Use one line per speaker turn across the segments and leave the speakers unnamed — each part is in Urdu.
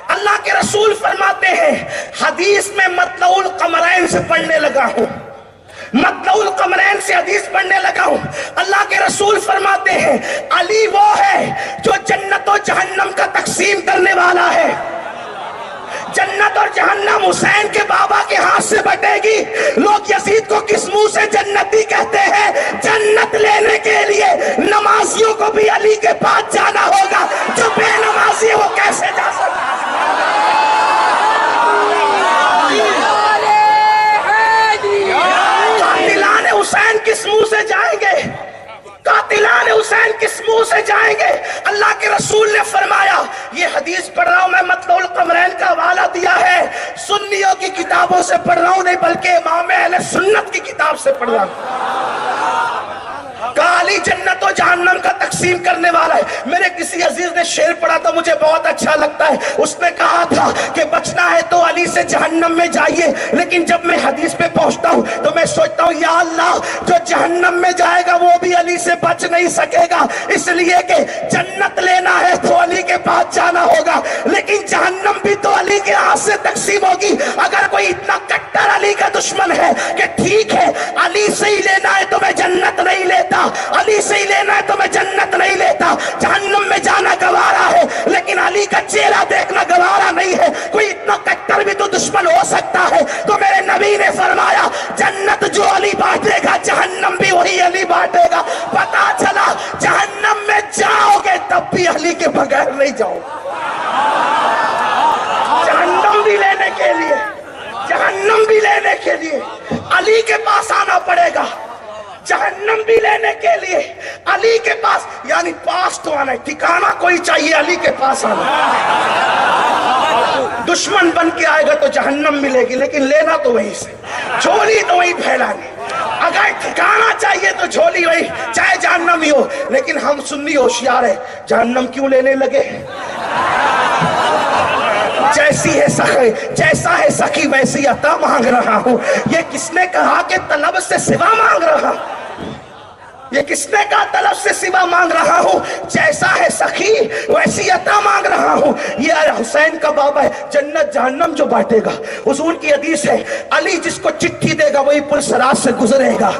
اللہ کے رسول فرماتے ہیں حدیث میں مطلع القمرین سے پڑھنے لگا ہوں، مطلع القمرین سے حدیث پڑھنے لگا ہوں۔ اللہ کے رسول فرماتے ہیں علی وہ ہے جو جنت و جہنم کا تقسیم کرنے والا ہے۔ جنت اور جہنم حسین کے بابا کے ہاتھ سے بٹے گی۔ لوگ یزید کو کس منہ سے جنتی کہتے ہیں؟ جنت لینے کے لیے نمازیوں کو بھی علی کے پاس جانا ہوگا، جو بے نمازی ہے وہ کیسے جا سکتا ہے؟ قاتلان حسین کس منہ سے جائیں گے؟ قاتلان حسین کس منہ سے جائیں گے؟ اللہ کے رسول نے فرمایا، یہ حدیث پڑھ رہا ہوں میں، مطلع القمرین کا حوالہ دیا ہے، سنیوں کی کتابوں سے پڑھ رہا ہوں نہیں بلکہ امام اہل سنت کی کتاب سے پڑھ رہا ہوں۔ کہا علی جنت و جہنم کا تقسیم کرنے والا ہے۔ میرے کسی عزیز نے شعر پڑھا تھا، مجھے بہت اچھا لگتا ہے۔ اس نے کہا تھا کہ بچنا ہے تو علی سے جہنم میں جائیے، لیکن جب میں حدیث پہ پہنچتا ہوں تو میں سوچتا ہوں یا اللہ جو جہنم میں جائے گا وہ بھی علی سے بچ نہیں سکے گا، اس لیے کہ جنت لینا ہے تو علی کے پاس جانا ہوگا، لیکن جہنم بھی تو علی کے ہاتھ سے تقسیم ہوگی۔ اگر کوئی اتنا کٹر علی کا دشمن ہے کہ ٹھیک ہے علی سے ہی لینا ہے تو میں جنت نہیں لیتا، علی سے ہی لینا ہے تو میں جنت نہیں لیتا، جہنم میں جانا گوارا ہے لیکن علی کا چہرہ دیکھنا گوارا نہیں ہے، کوئی اتنا کٹر بھی تو دشمن ہو سکتا ہے۔ تو میرے نبی نے فرمایا جنت جو علی بانٹے گا جہنم بھی وہی علی بانٹے گا۔ پتا چلا جہنم میں جاؤ گے تب بھی علی کے بغیر نہیں جاؤ، جہنم بھی لینے کے لیے، جہنم بھی لینے کے لیے علی کے پاس آنا پڑے گا، جہنم بھی لینے کے لیے علی کے پاس، یعنی پاس تو آنا ہے، ٹھکانہ کوئی چاہیے علی کے پاس آنا۔ دشمن بن کے آئے گا تو جہنم ملے گی لیکن لینا تو وہیں سے، جھولی تو وہیں پھیلانی۔ اگر ٹھکانہ چاہیے تو جھولی وہی، چاہے جہنم ہی ہو، لیکن ہم سنی ہوشیار ہے، جہنم کیوں لینے لگے؟ جیسی ہے سخی، جیسا ہے سخی ویسی عطا مانگ رہا ہوں۔ یہ کس نے کہا کہ طلب سے سوا مانگ رہا ہوں؟ یہ کس نے کہا طلب سے سوا مانگ رہا ہوں؟ جیسا ہے سخی ویسی عطا مانگ رہا ہوں۔ یہ حسین کا بابا ہے، جنت جہنم جو بانٹے گا۔ حضور کی حدیث ہے علی جس کو چٹھی دے گا وہی پل صراط سے گزرے گا،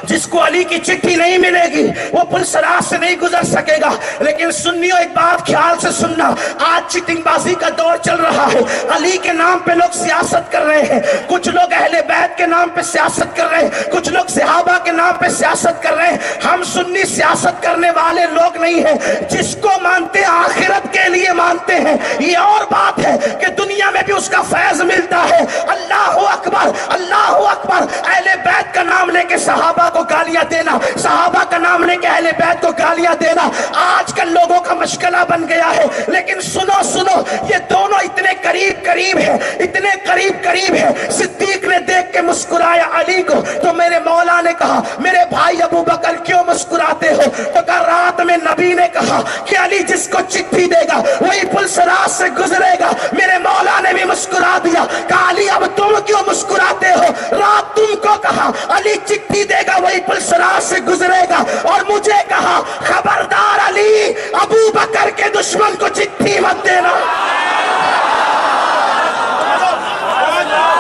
جس کو علی کی چٹھی نہیں ملے گی وہ پل صراط سے نہیں گزر سکے گا۔ لیکن سنیوں ایک بات خیال سے سننا، آج چٹنگ بازی کا دور چل رہا ہے، علی کے نام پہ لوگ سیاست کر رہے ہیں، کچھ لوگ اہل بیت کے نام پہ سیاست کر رہے ہیں، کچھ لوگ صحابہ کے نام پہ سیاست کر رہے ہیں۔ ہم سنی سیاست کرنے والے لوگ نہیں ہیں، جس کو مانتے آخرت کے لیے مانتے ہیں۔ یہ اور بات ہے کہ دنیا میں بھی اس کا فیض ملتا ہے۔ اللہ اکبر، اللہ اکبر، اہل بیت کا نام لے کے صحابہ کو گالیاں دینا، صحابہ کا نام لے کے اہل بیت کو گالیاں دینا آج کل لوگوں کا مشغلہ بن گیا ہے۔ لیکن سنو سنو، یہ دونوں اتنے قریب قریب ہیں، اتنے قریب قریب ہیں۔ صدیق نے دیکھ کے مسکرایا علی کو، تو میرے مولا نے کہا میرے بھائی ابو بکر کیوں مسکراتے ہو؟ تو کہا رات میں نبی نے کہا کہ علی جس کو چٹھی دے گا وہی پل صراط سے گزرے گا۔ میرے مولا نے بھی مسکرا دیا، کہا علی اب تم کیوں مسکراتے ہو؟ رات تم کو کہا علی چٹھی دے گا وہی پل صراط سے گزرے گا، اور مجھے کہا خبردار علی ابو بکر کے دشمن کو چٹھی مت دینا۔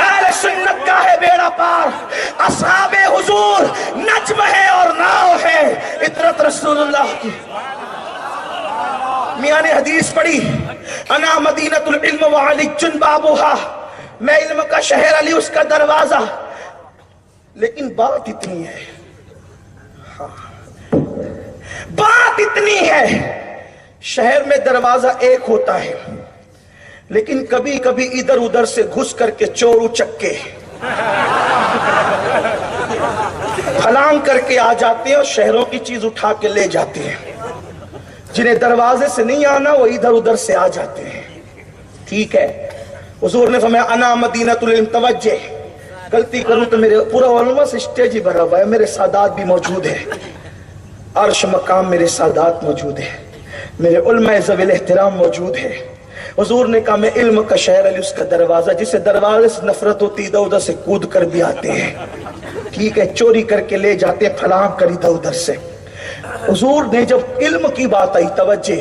اہل سنت کا ہے بیڑا پار، اصحاب حضور نجم ہے اور ناؤ ہے، اطرت رسول اللہ کی۔ میاں نے حدیث پڑھی انا مدینۃ العلم وعلی بابھا، میں علم کا شہر علی اس کا دروازہ۔ لیکن بات اتنی ہے، بات اتنی ہے، شہر میں دروازہ ایک ہوتا ہے لیکن کبھی کبھی ادھر ادھر سے گھس کر کے چور اچکے پھلانگ کر کے آ جاتے ہیں اور شہروں کی چیز اٹھا کے لے جاتے ہیں۔ جنہیں دروازے سے نہیں آنا وہ ادھر ادھر سے آ جاتے ہیں۔ ٹھیک ہے، حضور نے فرمایا انا مدینۃ العلم، توجہ، غلطی کروں تو میرے پورا علماء سے اسٹیج ہی بھرا ہوا ہے، میرے سادات بھی موجود ہیں، عرش مقام میرے سادات موجود ہیں، میرے علماء ذوی الاحترام موجود ہیں۔ حضور نے کہا میں علم کا شہر علی اس کا دروازہ، جسے دروازے سے نفرت ہوتی ادھر ادھر سے کود کر بھی آتے ہیں، ٹھیک ہے، چوری کر کے لے جاتے ہیں، پھلانگ کر ادھر ادھر سے۔ حضور نے جب علم کی بات آئی، توجہ،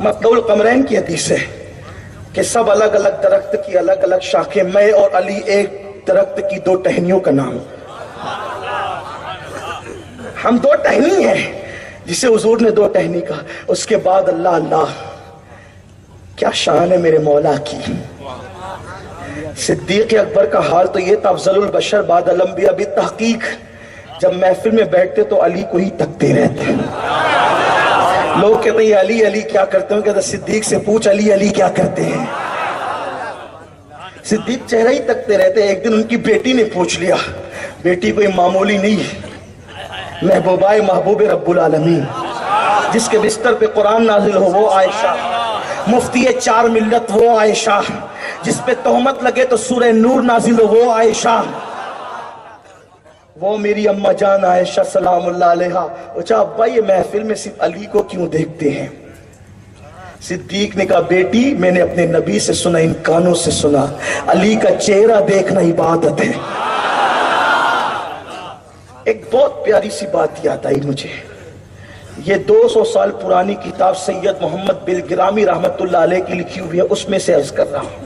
مطلع القمرین کی حدیث ہے کہ سب الگ الگ درخت کی الگ الگ شاخیں، میں اور علی ایک درخت کی دو ٹہنیوں کا نام. ہم دو ٹہنی ہیں جسے حضور نے دو ٹہنی کہا. اس کے بعد اللہ اللہ کیا شان ہے میرے مولا کی. صدیق اکبر کا حال تو یہ تھا، افضل البشر بعد الانبیاء بالتحقیق. جب محفل میں بیٹھتے تو علی کو ہی تکتے رہتے. لوگ کہتے ہیں علی علی کیا کرتے ہیں، کہتے صدیق سے پوچھ علی علی کیا کرتے ہیں. صدیق چہرہ ہی تکتے رہتے. ایک دن ان کی بیٹی نے پوچھ لیا، بیٹی کوئی معمولی نہیں، محبوبہ محبوب رب العالمین، جس کے بستر پہ قرآن نازل ہو وہ عائشہ، مفتی چار ملت وہ عائشہ، جس پہ تہمت لگے تو سورہ نور نازل ہو وہ عائشہ، وہ میری اماں جان عائشہ سلام اللہ علیہا. اچھا ابا یہ محفل میں صرف علی کو کیوں دیکھتے ہیں؟ صدیق نے کہا بیٹی میں نے اپنے نبی سے سنا، ان کانوں سے سنا، علی کا چہرہ دیکھنا عبادت ہے. ایک بہت پیاری سی بات یاد آئی مجھے. یہ 200 سال پرانی کتاب سید محمد بلگرامی رحمت اللہ علیہ کی لکھی ہوئی ہے، اس میں سے عرض کر رہا ہوں.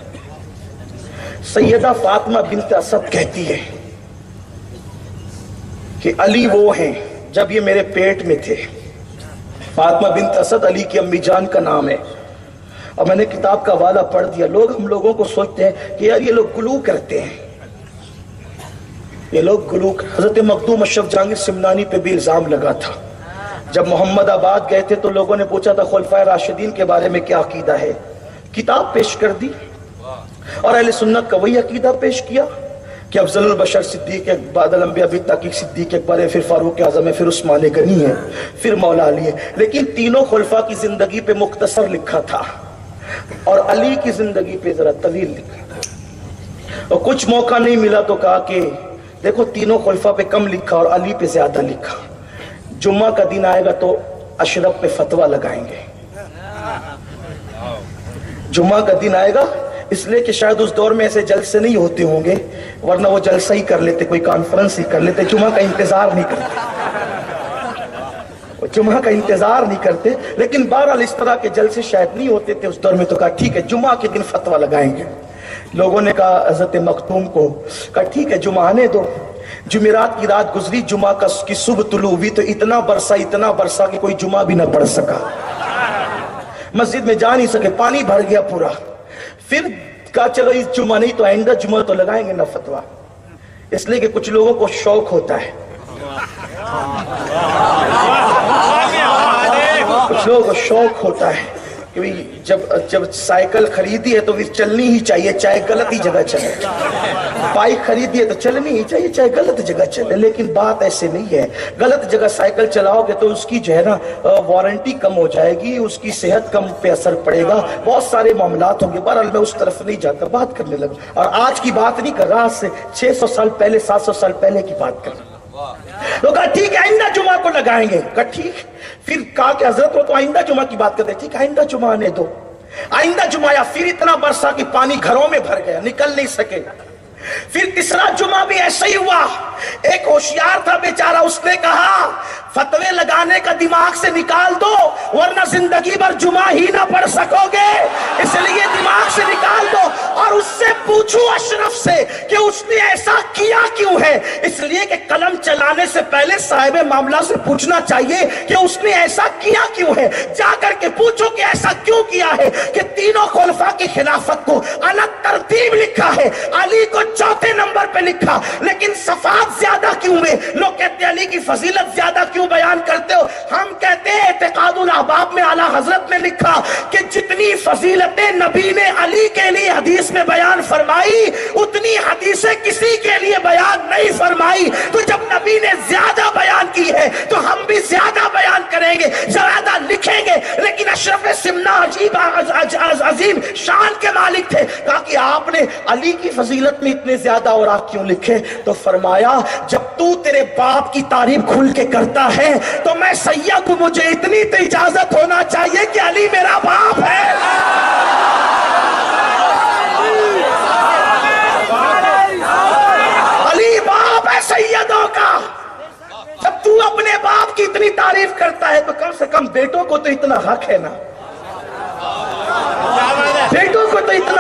سیدہ فاطمہ بنت اسد کہتی ہے کہ علی وہ ہیں جب یہ میرے پیٹ میں تھے. فاطمہ بنت اسد علی کی امی جان کا نام ہے. اور میں نے کتاب کا حوالہ پڑھ دیا. ہم لوگوں کو سوچتے ہیں کہ یار یہ لوگ گلو کرتے ہیں، یہ لوگ گلو. حضرت مخدوم اشرف جہانگیر سمنانی پہ بھی الزام لگا تھا. جب محمد آباد گئے تھے تو لوگوں نے پوچھا تھا خلفائے راشدین کے بارے میں کیا عقیدہ ہے. کتاب پیش کر دی اور اہل سنت کا وہی عقیدہ پیش کیا کہ افضل البشر صدیق بعد الانبیاء بالتحقیق صدیق اکبر ہے، پھر فاروق اعظم ہے، پھر عثمان غنی ہے، پھر مولا علی ہے. لیکن تینوں خلفاء کی زندگی پہ مختصر لکھا تھا اور علی کی زندگی پہ ذرا طویل لکھا تھا. اور کچھ موقع نہیں ملا تو کہا کہ دیکھو تینوں خلفاء پہ کم لکھا اور علی پہ زیادہ لکھا. جمعہ کا دن آئے گا تو اشرف پہ فتویٰ لگائیں گے. جمعہ کا دن آئے گا اس لیے کہ شاید اس دور میں ایسے جلسے نہیں ہوتے ہوں گے، ورنہ وہ جلسہ ہی کر لیتے، کوئی کانفرنس ہی کر لیتے. جمعہ کا انتظار نہیں کرتے، جمعہ کا انتظار نہیں کرتے. لیکن بہرحال اس طرح کے جلسے شاید نہیں ہوتے تھے اس دور میں. تو کہا ٹھیک ہے جمعہ کے دن فتویٰ لگائیں گے. لوگوں نے کہا حضرت مختوم کو کہا ٹھیک ہے جمعہ آنے دو. جمعرات کی رات گزری، جمعہ کی صبح طلوع ہوئی تو اتنا برسا کہ کوئی جمعہ بھی نہ پڑھ سکا، مسجد میں جا نہیں سکے، پانی بھر گیا پورا. پھر کہا چلو اس جمعہ نہیں تو آئندہ جمعہ تو لگائیں گے نا فتویٰ. اس لیے کہ کچھ لوگوں کو شوق ہوتا ہے، کچھ لوگوں کو شوق ہوتا ہے کہ جب سائیکل خریدی ہے تو پھر چلنی ہی چاہیے چاہے غلط ہی جگہ چلے. بائک خریدی ہے تو چلنی ہی چاہیے چاہے غلط جگہ چلے. لیکن بات ایسے نہیں ہے. غلط جگہ سائیکل چلاؤ گے تو اس کی جو ہے نا وارنٹی کم ہو جائے گی، اس کی صحت کم پہ اثر پڑے گا، بہت سارے معاملات ہوں گے. بہرحال میں اس طرف نہیں جاتا، بات کرنے لگا. اور آج کی بات نہیں کر رہا، آج سے 600 سال پہلے 700 سال پہلے کی بات کر رہا. تو کہا ٹھیک ہے آئندہ جمعہ کو لگائیں گے. کہا ٹھیک. پھر کہا کہ حضرت وہ تو آئندہ جمعہ کی بات کرتے. ٹھیک آئندہ جمعہ آنے دو. آئندہ جمعہ آیا، پھر اتنا برسا کہ پانی گھروں میں بھر گیا، نکل نہیں سکے. پھر تیسرا جمعہ بھی ایسا ہی ہوا. ایک ہوشیار تھا بیچارہ، اس نے کہا فتوے لگانے کا دماغ سے نکال دو ورنہ زندگی بھر جمعہ ہی نہ پڑھ سکو گے، اس لیے دماغ سے نکال دو. اور اس سے پوچھو اشرف سے کہ اس نے ایسا کیا کیوں ہے. اس لیے کہ قلم چلانے سے پہلے صاحب معاملہ سے پوچھنا چاہیے کہ اس نے ایسا کیا کیوں ہے. جا کر کے پوچھو کہ ایسا کیوں کیا ہے کہ تینوں خلفاء کی خلافت کو الگ ترتیب لکھا ہے، علی کو چوتھے نمبر پہ لکھا، لیکن صفات زیادہ کیوں میں. لوگ کہتے ہیں علی کی فضیلت زیادہ کیوں بیان کرتے ہو. ہم کہتے ہیں اعتقاد الاحباب میں اعلیٰ حضرت نے لکھا کہ جتنی فضیلتیں نبی نے علی کے لیے حدیث میں بیان فرمائی اتنی حدیثیں کسی کے لیے بیان نہیں فرمائی. تو جب نبی نے زیادہ بیان کی ہے تو ہم بھی زیادہ بیان کریں گے، زیادہ لکھیں گے. لیکن اشرف سمنا عظیم شان کے مالک تھے. کہا کہ آپ نے علی کی فضیلت میں اتنے زیادہ اور آپ کیوں لکھے؟ تو فرمایا جب تو تیرے باپ کی تعریف کھل کے کرتا ہے تو میں سید ہوں، مجھے اتنی تو اجازت ہونا چاہیے کہ علی میرا باپ ہے. علی باپ ہے سیدوں کا. جب تو اپنے باپ کی اتنی تعریف کرتا ہے تو کم سے کم بیٹوں کو تو اتنا حق ہے نا.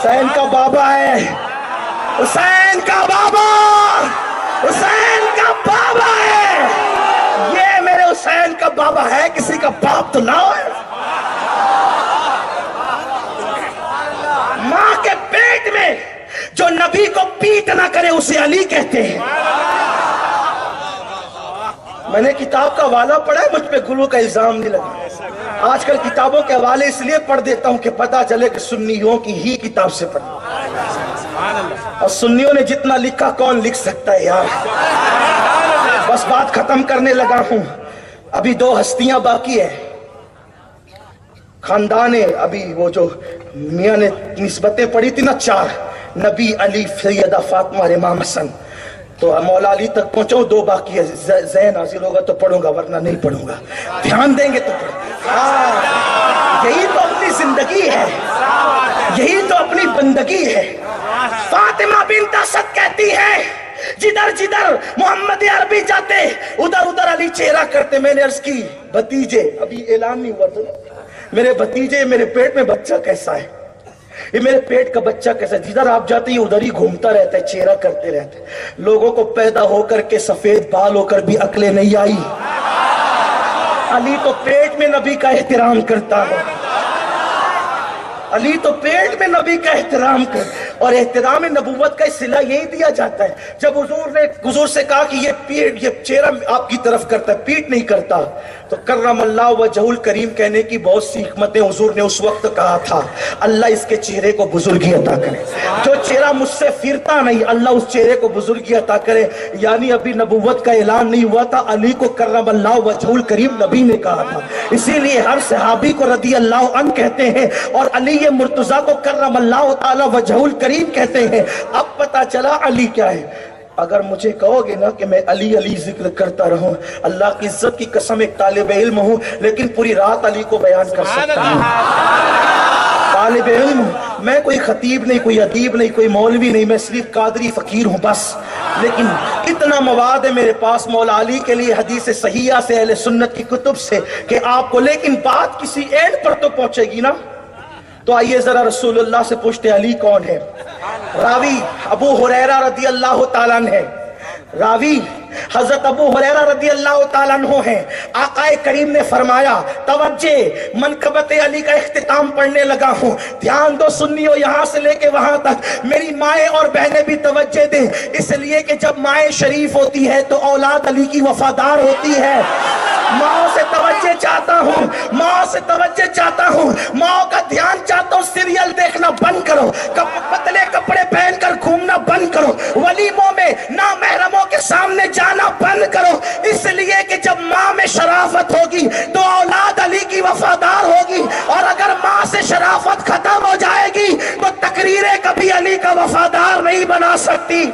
حسین کا بابا ہے، حسین کا بابا، حسین کا بابا ہے، یہ میرے حسین کا بابا ہے، کسی کا باپ تو نہ ہو۔ ماں کے پیٹ میں جو نبی کو پیٹ نہ کرے اسے علی کہتے ہیں۔ میں نے کتاب کا حوالہ پڑھا ہے، مجھ پہ گرو کا الزام نہیں لگا۔ آج کل کتابوں کے حوالے اس لیے پڑھ دیتا ہوں کہ پتہ چلے کہ سنیوں کی ہی کتاب سے پڑھ، اور سنیوں نے جتنا لکھا کون لکھ سکتا ہے یار۔ بس بات ختم کرنے لگا ہوں، ابھی 2 ہستیاں باقی ہیں خاندان، ابھی وہ جو میاں نے نسبتیں پڑھی تھی نا 4، نبی، علی، سیدہ فاطمہ اور امام حسن، تو مولا علی تک پہنچاؤں، 2 باقی ہے، ذہن حاضر ہوگا تو پڑھوں گا ورنہ نہیں پڑھوں گا، دھیان دیں گے تو ہاں، یہی تو اپنی زندگی ہے، یہی تو اپنی بندگی ہے۔ فاطمہ بنت اسد کہتی ہے جدھر جدھر محمد عربی جاتے ادھر ادھر علی چہرہ کرتے۔ میں نے عرض کی بھتیجے، ابھی اعلان نہیں ہوا تھا، میرے بھتیجے، میرے پیٹ میں بچہ کیسا ہے، یہ میرے پیٹ کا بچہ کیسا ہے، جدھر آپ جاتے ہیں ادھر ہی گھومتا رہتا ہے، چہرہ کرتے رہتے ہیں۔ لوگوں کو پیدا ہو کر کے سفید بال ہو کر بھی عقلیں نہیں آئی، علی تو پیٹ میں نبی کا احترام کرتا ہے، علی تو پیٹ میں نبی کا احترام کر، اور احترام نبوت کا صلہ یہی دیا جاتا ہے۔ جب حضور سے کہا کہ یہ چہرہ آپ کی طرف کرتا ہے، پیٹ نہیں کرتا، تو کرم اللہ وجہہ الکریم کہنے کی بہت سی حکمتیں حضور نے اس وقت کہا تھا۔ اللہ اس کے چہرے کو بزرگی عطا کرے، جو چہرہ مجھ سے پھرتا نہیں اللہ اس چہرے کو بزرگی عطا کرے۔ یعنی ابھی نبوت کا اعلان نہیں ہوا تھا، علی کو کرم اللہ وجہہ الکریم نبی نے کہا تھا، اسی لیے ہر صحابی کو رضی اللہ عنہ کہتے ہیں، اور علی مرتضیٰ کو کرم اللہ تعالی وجہہ الکریم کہتے ہیں۔ اب پتا چلا علی کیا ہے۔ اگر مجھے کہو گے نا کہ میں علی علی ذکر کرتا رہوں، اللہ کی عزت کی قسم ایک طالب علم ہوں لیکن پوری رات علی کو بیان کر سکتا ہوں۔ طالب علم، میں کوئی خطیب نہیں، کوئی ادیب نہیں، کوئی مولوی نہیں، میں صرف قادری فقیر ہوں بس، لیکن اتنا مواد ہے میرے پاس مولا علی کے لیے حدیث صحیحہ سے، اہل سنت کی کتب سے، کہ آپ کو، لیکن بات کسی اینڈ پر تو پہنچے گی نا۔ تو آئیے ذرا رسول اللہ سے پوچھتے علی کون ہے؟ راوی ابو ہریرہ رضی اللہ تعالیٰ عنہ ہے، راوی حضرت ابو ہریرہ رضی اللہ تعالیٰ عنہ ہیں۔ آقا کریم نے فرمایا، توجہ، منقبت علی کا اختتام پڑھنے لگا ہوں، دھیان دو سنیو، یہاں سے لے کے وہاں تک، میری مائیں اور بہنیں بھی توجہ دیں، اس لیے کہ جب مائیں شریف ہوتی ہے تو اولاد علی کی وفادار ہوتی ہے۔ ماں سے توجہ چاہتا ہوں، ماں سے توجہ چاہتا ہوں، ماں کا دھیان چاہتا ہوں، سیریل دیکھنا بند کرو، پتلے کپڑے پہن کر گھومنا بند کرو، ولیموں میں نامحرموں کے سامنے جانا بند کرو، اس لیے کہ جب ماں میں شرافت ہوگی تو اولاد علی کی وفادار ہوگی، اور اگر ماں سے شرافت ختم ہو جائے گی تو تقریریں کبھی علی کا وفادار نہیں بنا سکتی۔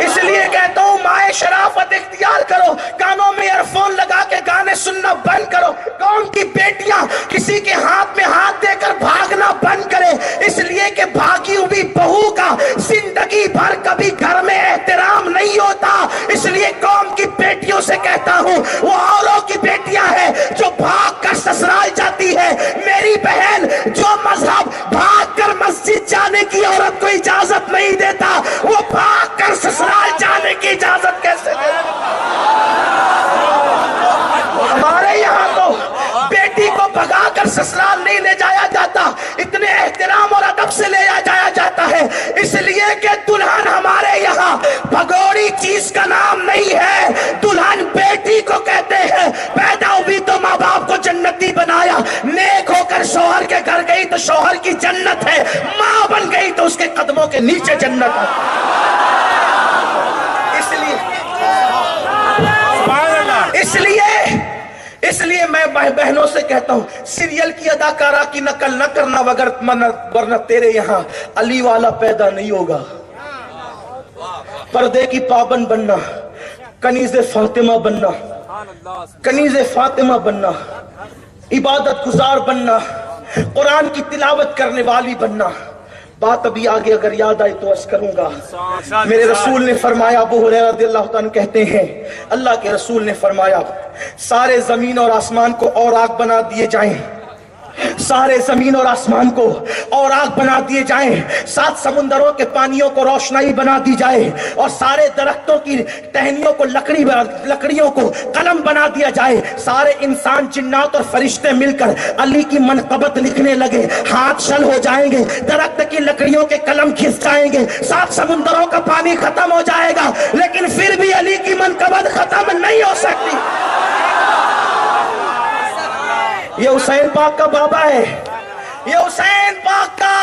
اس لیے کہتا ہوں مائیں شرافت اختیار کرو، کانوں میں ایئر فون لگا کے گانے سننا بند کرو، قوم کی بیٹیاں کسی کے ہاتھ میں ہاتھ دے کر بھاگنا بند کرے، اس لیے کہ بھاگی ہوئی بہو کا زندگی بھر کبھی گھر میں احترام نہیں ہوتا۔ اس لیے قوم کی بیٹیوں سے کہتا ہوں، وہ اوروں کی بیٹیاں ہیں جو بھاگ کر سسرال جاتی ہے، میری بہن جو مذہب بھاگ کر مسجد جانے کی عورت کو اجازت نہیں دیتا، وہ بھاگ کر سسرال جانے کی اجازت کیسے دے؟ ہمارے یہاں تو بیٹی کو بھگا کر سسرال نہیں لے جایا جاتا، اتنے احترام اور ادب سے لے جایا جاتا ہے، اس لیے کہ دلہن ہمارے یہاں بھگوڑی چیز کا نام نہیں ہے، دلہن بیٹی کو کہتے ہیں۔ پیدا ہوئی تو ماں باپ کو جنتی بنایا، نیک ہو کر شوہر کے گھر گئی تو شوہر کی جنت ہے، ماں بن گئی تو اس کے قدموں کے نیچے جنت ہے۔ اس لیے میں بہنوں سے کہتا ہوں، سیریل کی اداکارہ کی نقل نہ کرنا، ورنہ تیرے یہاں علی والا پیدا نہیں ہوگا۔ پردے کی پابند بننا، کنیز فاطمہ بننا، کنیز فاطمہ بننا، عبادت گزار بننا، قرآن کی تلاوت کرنے والی بننا۔ بات ابھی آگے اگر یاد آئی تو عرض کروں گا۔ میرے رسول نے فرمایا، ابو ہریرہ رضی اللہ عنہ کہتے ہیں، اللہ کے رسول نے فرمایا، سارے زمین اور آسمان کو اوراق بنا دیے جائیں، سارے زمین اور آسمان کو اور آگ بنا دیے جائیں، 7 سمندروں کے پانیوں کو روشنائی بنا دی جائے، اور سارے درختوں کی ٹہنیوں کو لکڑیوں کو قلم بنا دیا جائے، سارے انسان جنات اور فرشتے مل کر علی کی منقبت لکھنے لگے، ہاتھ شل ہو جائیں گے، درخت کی لکڑیوں کے قلم گھس جائیں گے، 7 سمندروں کا پانی ختم ہو جائے گا، لیکن پھر بھی علی کی منقبت ختم نہیں ہو سکتی۔ یہ حسین پاک کا بابا ہے، یہ حسین پاک کا